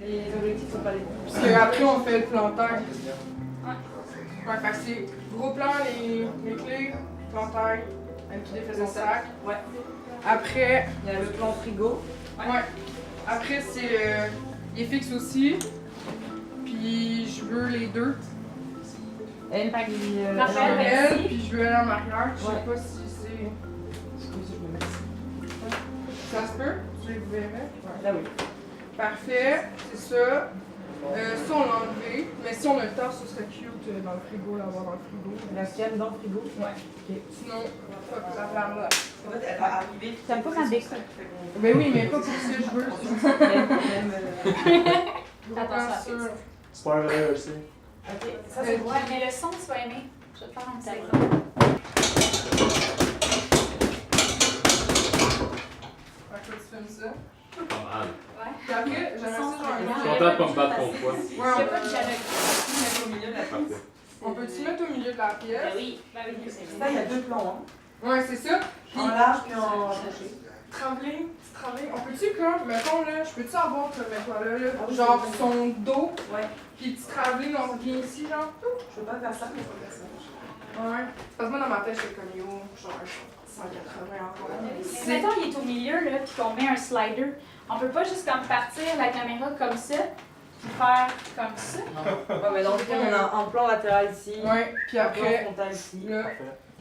Les objectifs sont pas les mêmes. Parce qu'après, on fait le plantaire. Ouais, fait que c'est gros plan, les clés, plantaire, qui fait son sac. Ouais. Après, il y a le plan frigo. Ouais. Après, c'est il est fixe aussi. Puis je veux les deux. Elle, puis elle, puis je veux elle en arrière. Je sais Ouais. pas si c'est. Excuse, je me mets ici. Ça se peut? Tu les verrais? Ouais. Là, oui. Parfait, c'est ça. Ça, on l'a enlevé. Mais si on a le temps, ce serait cute dans le frigo, l'avoir dans le frigo. La scanne dans le frigo? Ouais. Ok. Sinon, fuck, la flamme là. En fait, elle va arriver. T'aimes pas ma déco? Mais oui, mais pas pour ça, je veux. Attends, ça. C'est pas vrai aussi. Ok, ça c'est vrai, mais le son, tu vas aimer. Je vais te faire un petit exemple. Fait que tu filmes ça. Pas mal. Ouais. Puis après, j'aimerais ça genre Je un. suis content de pas me battre contre toi. Ouais, Il n'y a pas de dialogue. Au milieu de la Parfait. on peut-tu mettre au milieu de la pièce? Ben oui, c'est Ça, il y a deux plans. Ouais, c'est ça. Puis, En large puis en rapproché. travelling, petit travelling. On peut-tu, comme, mettons là, je peux-tu avoir comme étoile là, Ah oui, genre c'est son dos, Ouais. puis petit travelling, on vient ici, genre. Je veux pas faire ça, mais je peux faire ça. Ouais. Parce que moi, dans ma tête, j'étais comme yo, genre 180 encore. Si mettons il est au milieu là, puis qu'on met un slider, on peut pas juste comme partir la caméra comme ça, puis faire comme ça. Ouais, mais dans le fond, on a un plan latéral ici. Ouais, puis Un plan après, frontal ici. là.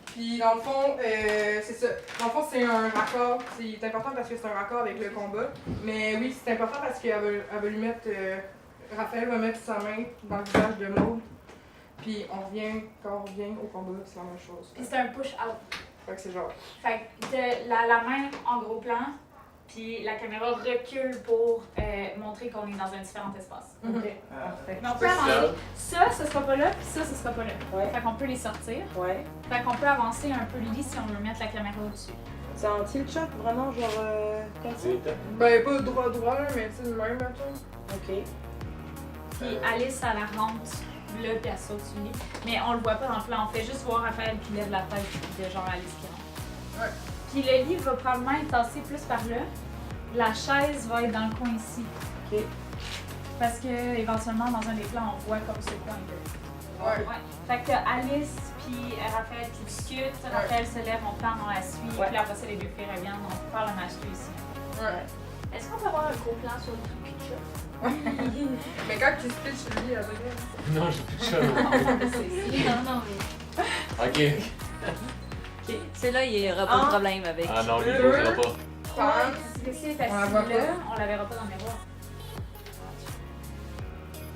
Puis dans le fond, c'est ça. Dans le fond, c'est un raccord. C'est important parce que c'est un raccord avec le combat. Mais oui, c'est important parce qu'elle va lui mettre. Raphaël va mettre sa main dans le visage de Maud. Puis quand on revient au combat, c'est la même chose. Puis c'est un push-out. Fait que c'est genre. Fait que de la main en gros plan, puis la caméra recule pour montrer qu'on est dans un différent espace. Ok, parfait. Mais on peut avancer. Ça, ce sera pas là, puis ça, ce sera pas là. Ouais. Fait qu'on peut les sortir. Ouais. Fait qu'on peut avancer un peu Lily si on veut mettre la caméra au-dessus. C'est un tilt shot vraiment, genre comme ça? Ben, pas droit, là, mais tu sais, le même, mettons. Ok. Puis Alice, elle la rentre là, puis elle saute sur lui. Mais on le voit pas dans le plan, on fait juste voir Raphaël qui lève la tête de genre Alice qui rentre. Ouais. Puis le lit va probablement être tassé plus par là. La chaise va être dans le coin ici. Ok. Parce que éventuellement dans un des plans, on voit comme ce coin là. Ouais. Ouais. Fait que t'as Alice puis Raphaël qui discutent, Raphaël se lève, on parle, on la suit, Ouais. puis après ça les deux filles reviennent, on peut faire le match ici. Ouais. Est-ce qu'on peut avoir un gros plan sur le truc de chat? Mais quand tu pitches le lit, elle regarde. Non, j'ai plus de chat. Non, mais. Ok. Celui-là, il n'y aura pas de problème avec. Ah non, lui, il Deux. ne pas. Femme. Si c'est On la facile voit là, pas. on la verra pas dans le miroir.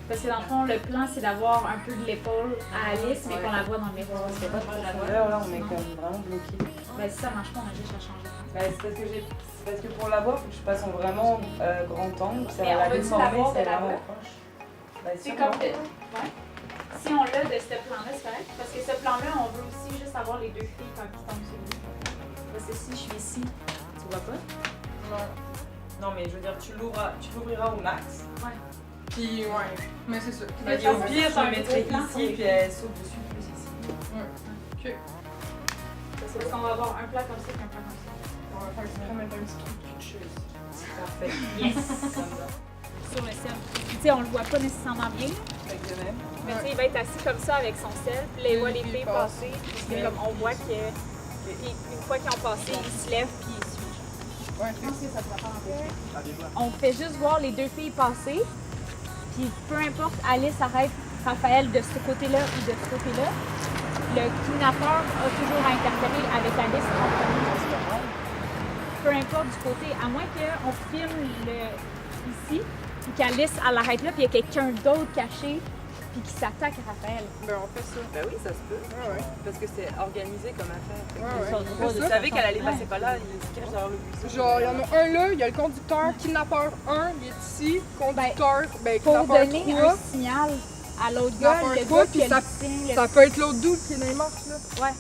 Parce que dans le fond, le plan, c'est d'avoir un peu de l'épaule à Alice, mais qu'on la voit dans le miroir. C'est pas trop la voix. Là, on est comme vraiment bloqué. Ben, si ça marche pas, on a juste à changer. C'est parce que pour l'avoir, faut que je passe en vraiment grand angle. Ça Mais va on la veut-tu déformer, l'avoir c'est de la vraiment voix? proche. Ben, C'est sûrement. comme. Ouais. Si on l'a de ce plan-là, c'est correct. Parce que ce plan-là, on veut aussi juste avoir les deux filles quand ils tombent sur lui. Parce que si je suis ici, tu vois pas? Non. Non, mais je veux dire, tu l'ouvriras au max. Ouais. Puis, ouais. Mais c'est ça. Et au pire, je le mettrai ici, puis elle saute dessus plus ici. Ok. Parce qu'on va avoir un plat comme ça et un plat comme ça. On va faire ça, mettre un petit cul de chaise. Parfait. Yes! Ça me va. Sur le sel. Tu sais, on le voit pas nécessairement bien. Fait que de même. Mais tu sais, il va être assis comme ça avec son sel, puis là, il voit les filles passer. Puis c'est comme on voit que. Puis une fois qu'ils ont passé, ils se lèvent, puis ils suivent. Ouais, Je pense que ça doit faire un peu. On fait juste voir les deux filles passer, puis peu importe, Alice arrête Raphaël de ce côté-là ou de ce côté-là. Le kidnappeur a toujours à interférer avec Alice en premier. Peu importe du côté, à moins qu'on filme ici, puis qu'Alice elle arrête là, puis il y a quelqu'un d'autre caché, puis qui s'attaque à Raphaël. Ben, on fait ça. Ben oui, ça se peut. Ouais, ouais. Parce que c'est organisé comme affaire. Fait que Ouais, ouais. ils sont drôles. Ils savaient qu'elle allait passer par là, ils se cachent derrière le buisson. Genre, il y en a un là, il y a le conducteur, kidnappeur 1, il est ici, conducteur, ben, Pour kidnappeur donner 3. un signal à l'autre gars, Kidnappeur le 3, gars puis qui a ça, le signe, ça peut être l'autre dude qui est dans les marches, là. Ouais.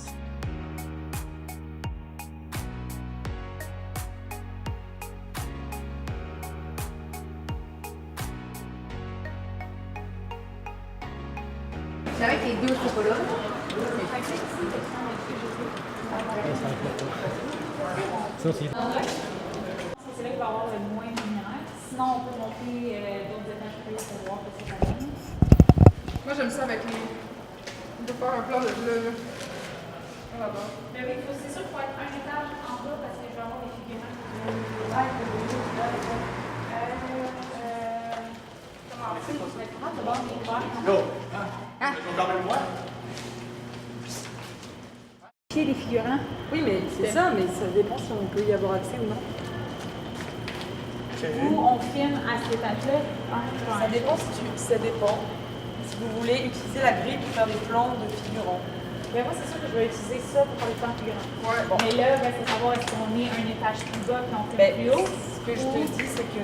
C'est vrai que les deux sont pas là. Ça aussi. C'est là qu'il va y avoir le moins de lumière. sinon, on peut monter d'autres étages plus hauts pour voir ce que ça donne. Moi, j'aime ça avec les. On peut faire un plan de là. Là-bas. Mais oui, c'est sûr qu'il faut être un étage en bas parce que je vais avoir des figurants. Comment c'est pour se mettre de bord et ouvert? Quand même moi. Pied des figurants. Oui, mais c'est ça, mais ça dépend si on peut y avoir accès ou non. Ou on filme à cet étage-là. Ça dépend ça dépend. Si vous voulez utiliser la grille pour faire des plans de figurants. Ben moi, c'est sûr que je vais utiliser ça pour faire le plan figurant. Bon. Mais là, il faut savoir est-ce qu'on est un étage plus bas puis on fait Ben, plus haut. ce que je te dis, c'est que